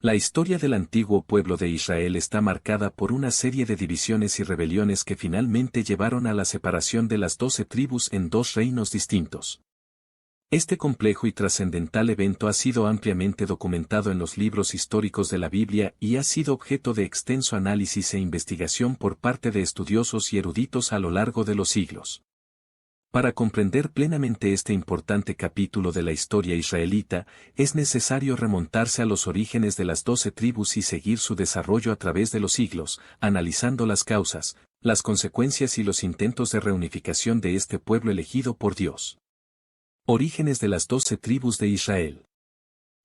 La historia del antiguo pueblo de Israel está marcada por una serie de divisiones y rebeliones que finalmente llevaron a la separación de las 12 tribus en dos reinos distintos. Este complejo y trascendental evento ha sido ampliamente documentado en los libros históricos de la Biblia y ha sido objeto de extenso análisis e investigación por parte de estudiosos y eruditos a lo largo de los siglos. Para comprender plenamente este importante capítulo de la historia israelita, es necesario remontarse a los orígenes de las 12 tribus y seguir su desarrollo a través de los siglos, analizando las causas, las consecuencias y los intentos de reunificación de este pueblo elegido por Dios. Orígenes de las 12 tribus de Israel.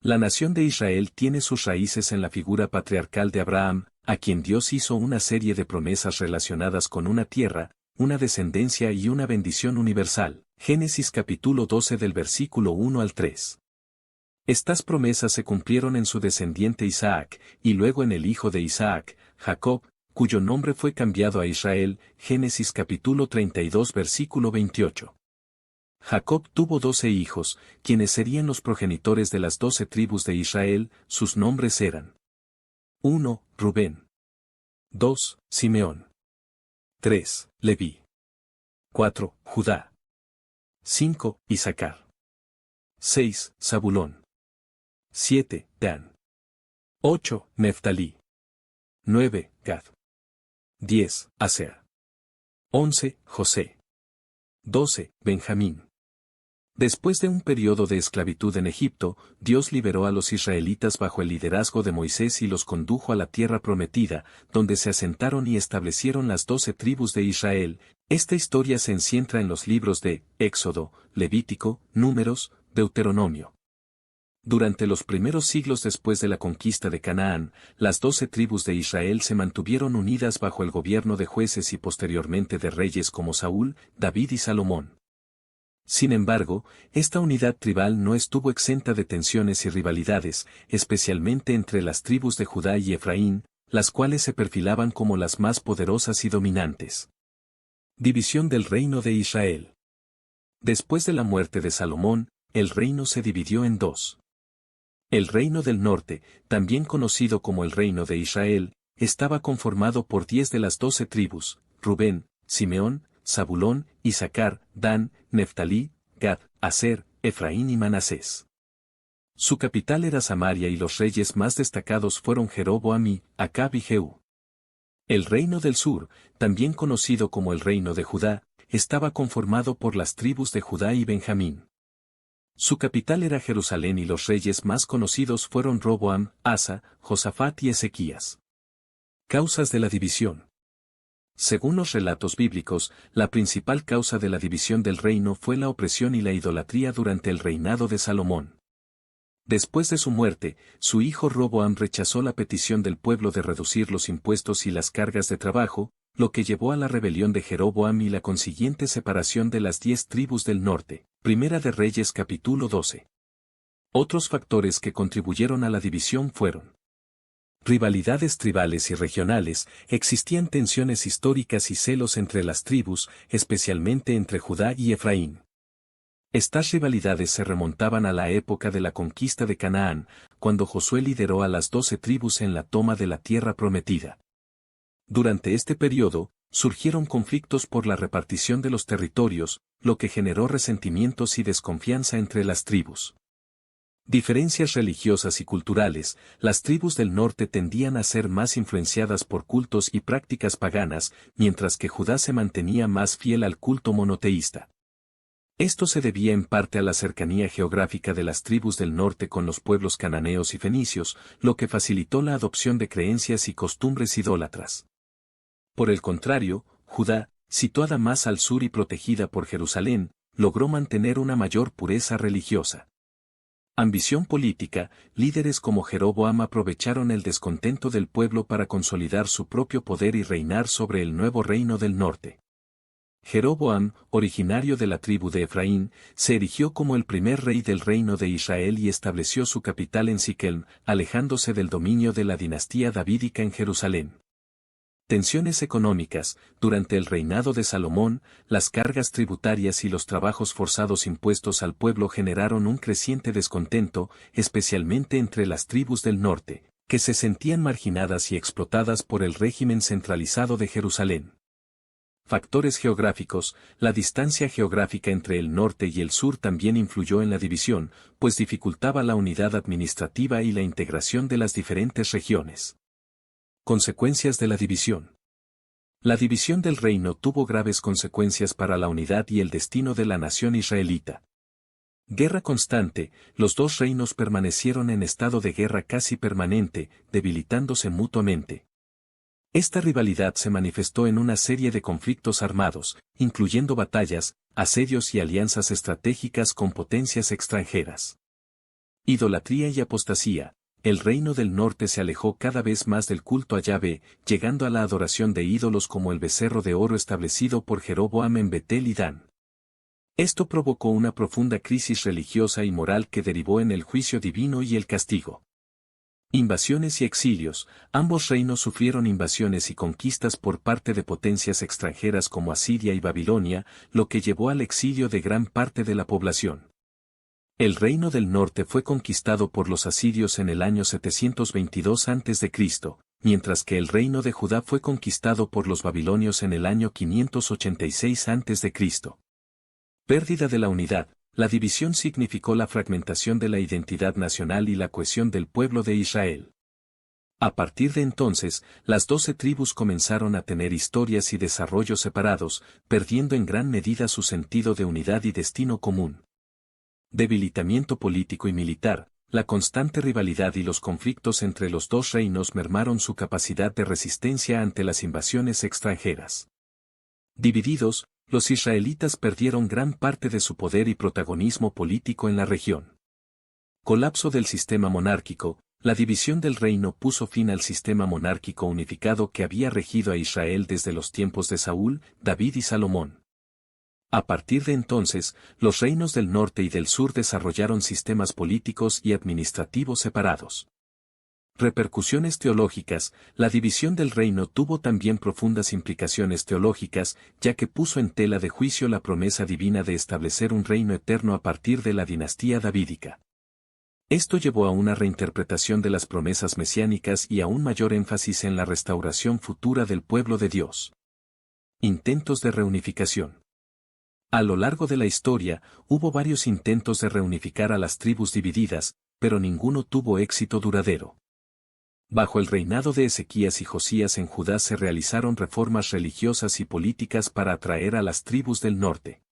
La nación de Israel tiene sus raíces en la figura patriarcal de Abraham, a quien Dios hizo una serie de promesas relacionadas con una tierra, una descendencia y una bendición universal. Génesis capítulo 12 del versículo 1 al 3. Estas promesas se cumplieron en su descendiente Isaac, y luego en el hijo de Isaac, Jacob, cuyo nombre fue cambiado a Israel. Génesis capítulo 32 versículo 28. Jacob tuvo 12 hijos, quienes serían los progenitores de las 12 tribus de Israel. Sus nombres eran: 1. Rubén. 2. Simeón. 3. Leví. 4. Judá. 5. Isaacar. 6. Zabulón. 7. Dan. 8. Neftalí. 9. Gad. 10. Aser. 11. José. 12. Benjamín. Después de un periodo de esclavitud en Egipto, Dios liberó a los israelitas bajo el liderazgo de Moisés y los condujo a la tierra prometida, donde se asentaron y establecieron las 12 tribus de Israel. Esta historia se encuentra en los libros de Éxodo, Levítico, Números, Deuteronomio. Durante los primeros siglos después de la conquista de Canaán, las 12 tribus de Israel se mantuvieron unidas bajo el gobierno de jueces y posteriormente de reyes como Saúl, David y Salomón. Sin embargo, esta unidad tribal no estuvo exenta de tensiones y rivalidades, especialmente entre las tribus de Judá y Efraín, las cuales se perfilaban como las más poderosas y dominantes. División del reino de Israel. Después de la muerte de Salomón, el reino se dividió en dos. El reino del norte, también conocido como el reino de Israel, estaba conformado por 10 de las 12 tribus: Rubén, Simeón, Zabulón, Isaacar, Dan, Neftalí, Gad, Aser, Efraín y Manasés. Su capital era Samaria y los reyes más destacados fueron Jeroboam y Acab y Jehú. El reino del sur, también conocido como el reino de Judá, estaba conformado por las tribus de Judá y Benjamín. Su capital era Jerusalén y los reyes más conocidos fueron Roboam, Asa, Josafat y Ezequías. Causas de la división. Según los relatos bíblicos, la principal causa de la división del reino fue la opresión y la idolatría durante el reinado de Salomón. Después de su muerte, su hijo Roboam rechazó la petición del pueblo de reducir los impuestos y las cargas de trabajo, lo que llevó a la rebelión de Jeroboam y la consiguiente separación de las 10 tribus del norte. Primera de Reyes capítulo 12. Otros factores que contribuyeron a la división fueron: rivalidades tribales y regionales. Existían tensiones históricas y celos entre las tribus, especialmente entre Judá y Efraín. Estas rivalidades se remontaban a la época de la conquista de Canaán, cuando Josué lideró a las 12 tribus en la toma de la tierra prometida. Durante este periodo, surgieron conflictos por la repartición de los territorios, lo que generó resentimientos y desconfianza entre las tribus. Diferencias religiosas y culturales. Las tribus del norte tendían a ser más influenciadas por cultos y prácticas paganas, mientras que Judá se mantenía más fiel al culto monoteísta. Esto se debía en parte a la cercanía geográfica de las tribus del norte con los pueblos cananeos y fenicios, lo que facilitó la adopción de creencias y costumbres idólatras. Por el contrario, Judá, situada más al sur y protegida por Jerusalén, logró mantener una mayor pureza religiosa. Ambición política. Líderes como Jeroboam aprovecharon el descontento del pueblo para consolidar su propio poder y reinar sobre el nuevo reino del norte. Jeroboam, originario de la tribu de Efraín, se erigió como el primer rey del reino de Israel y estableció su capital en Siquem, alejándose del dominio de la dinastía davídica en Jerusalén. Tensiones económicas. Durante el reinado de Salomón, las cargas tributarias y los trabajos forzados impuestos al pueblo generaron un creciente descontento, especialmente entre las tribus del norte. que se sentían marginadas y explotadas por el régimen centralizado de Jerusalén. Factores geográficos. La distancia geográfica entre el norte y el sur también influyó en la división, pues dificultaba la unidad administrativa y la integración de las diferentes regiones. Consecuencias de la división. La división del reino tuvo graves consecuencias para la unidad y el destino de la nación israelita. Guerra constante. Los dos reinos permanecieron en estado de guerra casi permanente, debilitándose mutuamente. Esta rivalidad se manifestó en una serie de conflictos armados, incluyendo batallas, asedios y alianzas estratégicas con potencias extranjeras. Idolatría y apostasía. El reino del norte se alejó cada vez más del culto a Yahvé, llegando a la adoración de ídolos como el becerro de oro establecido por Jeroboam en Betel y Dan. Esto provocó una profunda crisis religiosa y moral que derivó en el juicio divino y el castigo. Invasiones y exilios. Ambos reinos sufrieron invasiones y conquistas por parte de potencias extranjeras como Asiria y Babilonia, lo que llevó al exilio de gran parte de la población. El reino del norte fue conquistado por los asirios en el año 722 a.C., mientras que el reino de Judá fue conquistado por los babilonios en el año 586 a.C. Pérdida de la unidad. La división significó la fragmentación de la identidad nacional y la cohesión del pueblo de Israel. A partir de entonces, las 12 tribus comenzaron a tener historias y desarrollos separados, perdiendo en gran medida su sentido de unidad y destino común. Debilitamiento político y militar. La constante rivalidad y los conflictos entre los dos reinos mermaron su capacidad de resistencia ante las invasiones extranjeras. Divididos, los israelitas perdieron gran parte de su poder y protagonismo político en la región. Colapso del sistema monárquico. La división del reino puso fin al sistema monárquico unificado que había regido a Israel desde los tiempos de Saúl, David y Salomón. A partir de entonces, los reinos del norte y del sur desarrollaron sistemas políticos y administrativos separados. Repercusiones teológicas. La división del reino tuvo también profundas implicaciones teológicas, ya que puso en tela de juicio la promesa divina de establecer un reino eterno a partir de la dinastía davídica. Esto llevó a una reinterpretación de las promesas mesiánicas y a un mayor énfasis en la restauración futura del pueblo de Dios. Intentos de reunificación. A lo largo de la historia, hubo varios intentos de reunificar a las tribus divididas, pero ninguno tuvo éxito duradero. Bajo el reinado de Ezequías y Josías en Judá se realizaron reformas religiosas y políticas para atraer a las tribus del norte.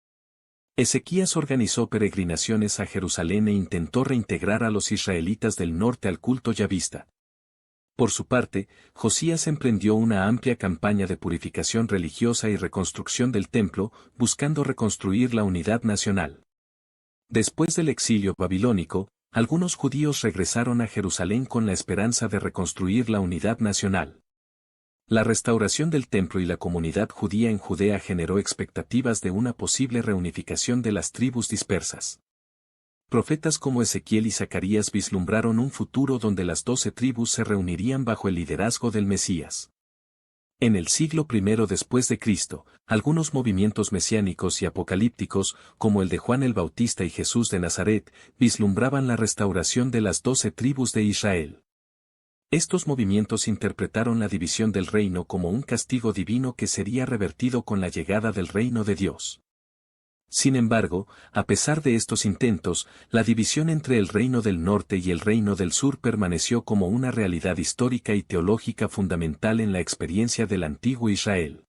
Ezequías organizó peregrinaciones a Jerusalén e intentó reintegrar a los israelitas del norte al culto yahvista. Por su parte, Josías emprendió una amplia campaña de purificación religiosa y reconstrucción del templo, buscando reconstruir la unidad nacional. Después del exilio babilónico, algunos judíos regresaron a Jerusalén con la esperanza de reconstruir la unidad nacional. La restauración del templo y la comunidad judía en Judea generó expectativas de una posible reunificación de las tribus dispersas. Profetas como Ezequiel y Zacarías vislumbraron un futuro donde las 12 tribus se reunirían bajo el liderazgo del Mesías. En el siglo I después de Cristo, algunos movimientos mesiánicos y apocalípticos, como el de Juan el Bautista y Jesús de Nazaret, vislumbraban la restauración de las 12 tribus de Israel. Estos movimientos interpretaron la división del reino como un castigo divino que sería revertido con la llegada del reino de Dios. Sin embargo, a pesar de estos intentos, la división entre el reino del norte y el reino del sur permaneció como una realidad histórica y teológica fundamental en la experiencia del antiguo Israel.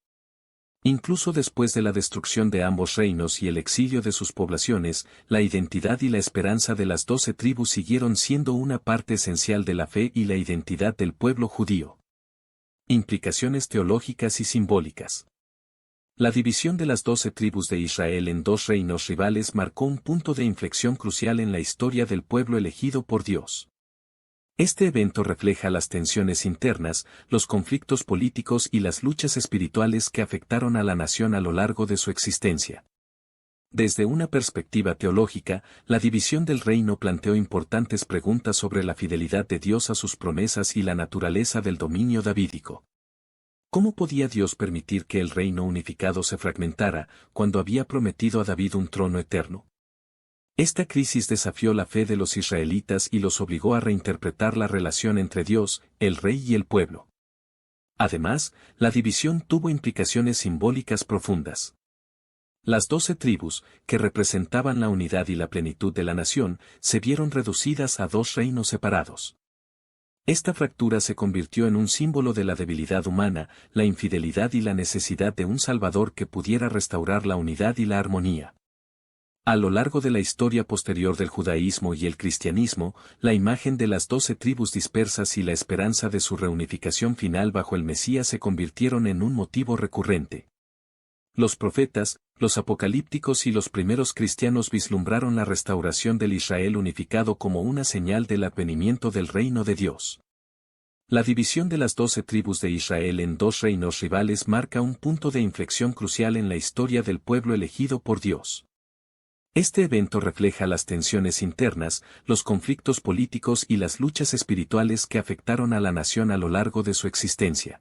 Incluso después de la destrucción de ambos reinos y el exilio de sus poblaciones, la identidad y la esperanza de las 12 tribus siguieron siendo una parte esencial de la fe y la identidad del pueblo judío. Implicaciones teológicas y simbólicas. La división de las 12 tribus de Israel en dos reinos rivales marcó un punto de inflexión crucial en la historia del pueblo elegido por Dios. Este evento refleja las tensiones internas, los conflictos políticos y las luchas espirituales que afectaron a la nación a lo largo de su existencia. Desde una perspectiva teológica, la división del reino planteó importantes preguntas sobre la fidelidad de Dios a sus promesas y la naturaleza del dominio davídico. ¿Cómo podía Dios permitir que el reino unificado se fragmentara, cuando había prometido a David un trono eterno? Esta crisis desafió la fe de los israelitas y los obligó a reinterpretar la relación entre Dios, el rey y el pueblo. Además, la división tuvo implicaciones simbólicas profundas. Las 12 tribus, que representaban la unidad y la plenitud de la nación, se vieron reducidas a dos reinos separados. Esta fractura se convirtió en un símbolo de la debilidad humana, la infidelidad y la necesidad de un Salvador que pudiera restaurar la unidad y la armonía. A lo largo de la historia posterior del judaísmo y el cristianismo, la imagen de las 12 tribus dispersas y la esperanza de su reunificación final bajo el Mesías se convirtieron en un motivo recurrente. Los profetas, los apocalípticos y los primeros cristianos vislumbraron la restauración del Israel unificado como una señal del advenimiento del reino de Dios. La división de las 12 tribus de Israel en dos reinos rivales marca un punto de inflexión crucial en la historia del pueblo elegido por Dios. Este evento refleja las tensiones internas, los conflictos políticos y las luchas espirituales que afectaron a la nación a lo largo de su existencia.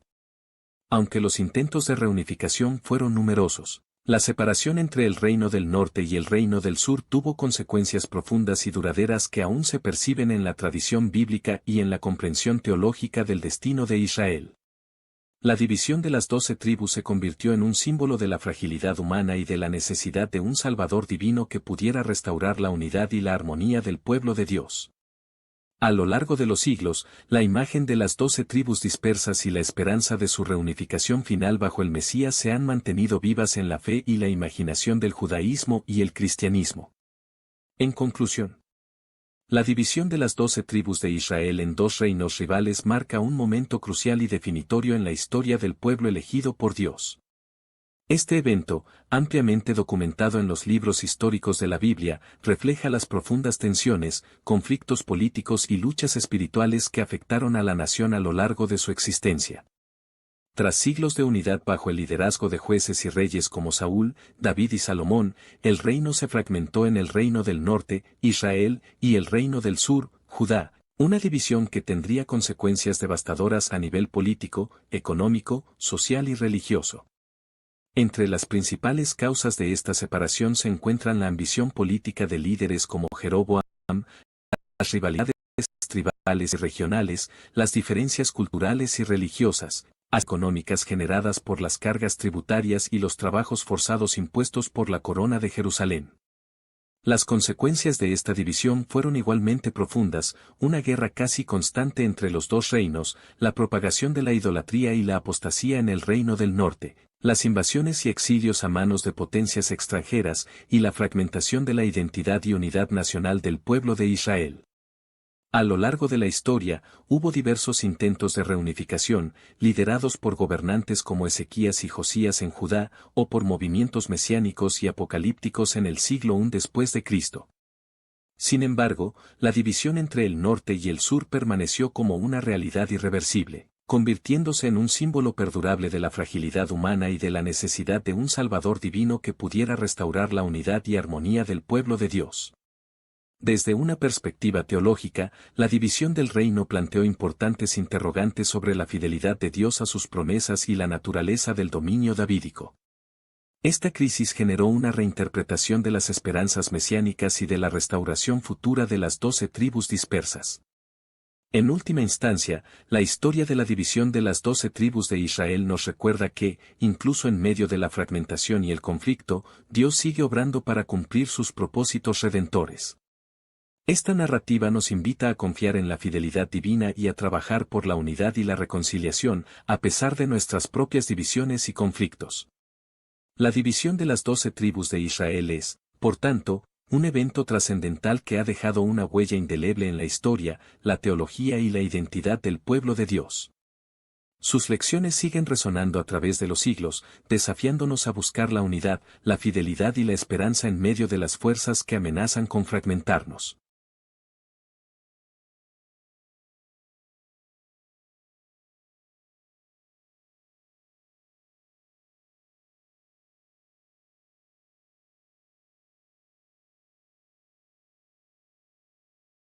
Aunque los intentos de reunificación fueron numerosos, la separación entre el reino del norte y el reino del sur tuvo consecuencias profundas y duraderas que aún se perciben en la tradición bíblica y en la comprensión teológica del destino de Israel. La división de las 12 tribus se convirtió en un símbolo de la fragilidad humana y de la necesidad de un Salvador divino que pudiera restaurar la unidad y la armonía del pueblo de Dios. A lo largo de los siglos, la imagen de las 12 tribus dispersas y la esperanza de su reunificación final bajo el Mesías se han mantenido vivas en la fe y la imaginación del judaísmo y el cristianismo. En conclusión, la división de las 12 tribus de Israel en dos reinos rivales marca un momento crucial y definitorio en la historia del pueblo elegido por Dios. Este evento, ampliamente documentado en los libros históricos de la Biblia, refleja las profundas tensiones, conflictos políticos y luchas espirituales que afectaron a la nación a lo largo de su existencia. Tras siglos de unidad bajo el liderazgo de jueces y reyes como Saúl, David y Salomón, el reino se fragmentó en el reino del norte, Israel, y el reino del sur, Judá, una división que tendría consecuencias devastadoras a nivel político, económico, social y religioso. Entre las principales causas de esta separación se encuentran la ambición política de líderes como Jeroboam, las rivalidades tribales y regionales, las diferencias culturales y religiosas, económicas generadas por las cargas tributarias y los trabajos forzados impuestos por la corona de Jerusalén. Las consecuencias de esta división fueron igualmente profundas, una guerra casi constante entre los dos reinos, la propagación de la idolatría y la apostasía en el reino del norte, las invasiones y exilios a manos de potencias extranjeras y la fragmentación de la identidad y unidad nacional del pueblo de Israel. A lo largo de la historia, hubo diversos intentos de reunificación, liderados por gobernantes como Ezequías y Josías en Judá, o por movimientos mesiánicos y apocalípticos en el siglo I después de Cristo. Sin embargo, la división entre el norte y el sur permaneció como una realidad irreversible, convirtiéndose en un símbolo perdurable de la fragilidad humana y de la necesidad de un Salvador divino que pudiera restaurar la unidad y armonía del pueblo de Dios. Desde una perspectiva teológica, la división del reino planteó importantes interrogantes sobre la fidelidad de Dios a sus promesas y la naturaleza del dominio davídico. Esta crisis generó una reinterpretación de las esperanzas mesiánicas y de la restauración futura de las 12 tribus dispersas. En última instancia, la historia de la división de las 12 tribus de Israel nos recuerda que, incluso en medio de la fragmentación y el conflicto, Dios sigue obrando para cumplir sus propósitos redentores. Esta narrativa nos invita a confiar en la fidelidad divina y a trabajar por la unidad y la reconciliación, a pesar de nuestras propias divisiones y conflictos. La división de las 12 tribus de Israel es, por tanto, un evento trascendental que ha dejado una huella indeleble en la historia, la teología y la identidad del pueblo de Dios. Sus lecciones siguen resonando a través de los siglos, desafiándonos a buscar la unidad, la fidelidad y la esperanza en medio de las fuerzas que amenazan con fragmentarnos.